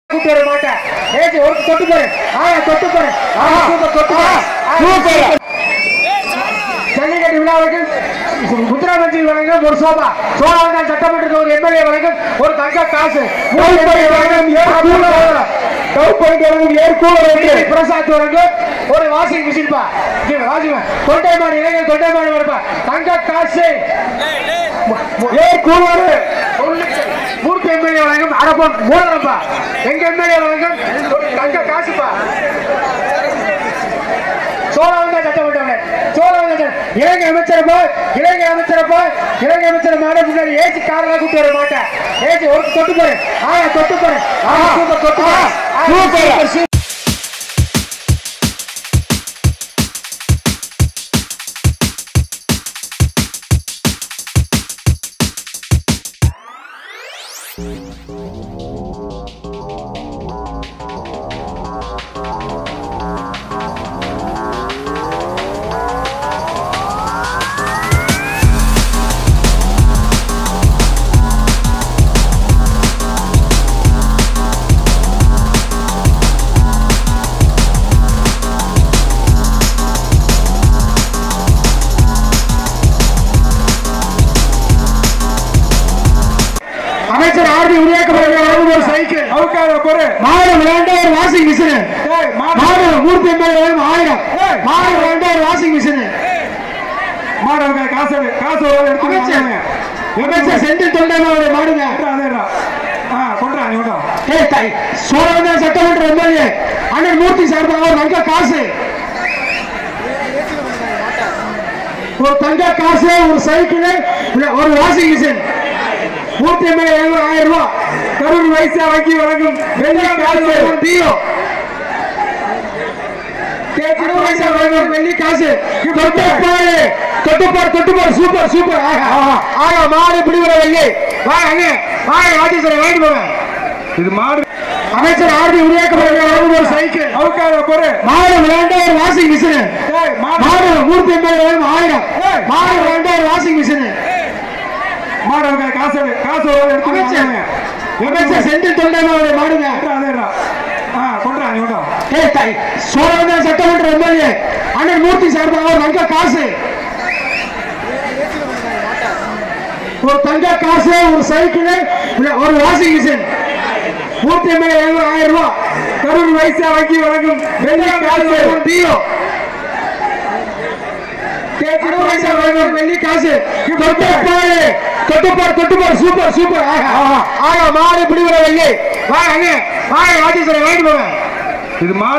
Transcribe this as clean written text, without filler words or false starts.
கூட்டி வர மாட்டேன். ஏஜ் ஒரு தொட்டு பாரு. தொட்டு பாரு. தொட்டு பாரு. ஜல்லிக்கட்டு விழாவுக்கு முத்துராமஞ்சி வழங்கும் ஒரு சோபா, சோழாவந்தான் சட்டமன்ற ஒரு எம்எல்ஏ வழங்கும் ஒரு தங்க காசு, பிரசாத் வழங்கும் ஒரு வாஷிங் மிஷின் பா, தொண்டைமான் இளைஞர் தொண்டைமான் வருப்பா தங்க காசு, மூர்த்தி எம்எல்ஏ வழங்கும் அரப்பம் மூலப்பா, எங்க எம்எல்ஏ வழங்கும் தங்க காசுப்பா, சோழாவந்தான் சட்டமன்ற இலங்கை அமைச்சரப்பா, இலங்கை அமைச்சரப்பா, இலங்கை அமைச்சர் மேடம் முன்னாடி ஏசி காரணம் கூட்டி வர மாட்டேன். ஏசி ஒரு தொட்டு பாரு. தொட்டு பாரு. தொட்டு பாரு. அமைச்சர் ஆர்டி உருவாக்கப்படுகிற ஒரு சைக்கிள், மாடு விளையாண்ட ஒரு வாஷிங் மிஷின், மாடு மூர்த்தி எம்எல்ஏ 1000, மாடு விளையாண்ட ஒரு வாஷிங் மிஷின், மாடு காசு அமைச்சர் செந்தில் தொண்டைமானுடைய மாடுங்க, சோழவந்தான் சட்டமன்ற எம்எல்ஏ அண்ணன் மூர்த்தி சார்பாக ஒரு தங்க காசு, ஒரு தங்க காசு, ஒரு சைக்கிள், ஒரு வாஷிங் மிஷின், மூர்த்தி எம்எல்ஏ 1000 ரூபாய், கரூர் வைசியா வங்கி வழங்கும் வெள்ளி காசு, தீயோ வெள்ளி காசு, தொட்டுப்பாடு சூப்பர் சூப்பர். மாடு பிடிவர வெள்ளி வாங்கி போங்க. இது மாடு அமைச்சர் ஆர்டி உருவாக்கப்படுகிற ஒரு சைக்கிள், மாடு விளையாண்ட ஒரு வாஷிங் மிஷின், மாடு மூர்த்தி எம்எல்ஏ 1000, மாடு விளையாண்ட ஒரு வாஷிங் மிஷின், அமைச்சர் செந்தில் தொண்டைமானுடைய மாடுங்க, சோழவந்தான் சட்டமன்ற எம்எல்ஏ அண்ணன் மூர்த்தி சார்பாக ஒரு தங்க காசு, ஒரு தங்க காசு, ஒரு சைக்கிள், ஒரு வாஷிங் மிஷின், மூர்த்தி எம்எல்ஏ 1000 ரூபாய், கரூர் வைசியா வங்கி வழங்கும் வெள்ளி காசு, தீயோ வெள்ளி காசு, தொட்டுப்பாடு சூப்பர் சூப்பர். மாடு பிடிவர வெள்ளி வாங்கி போங்க. இது மாடு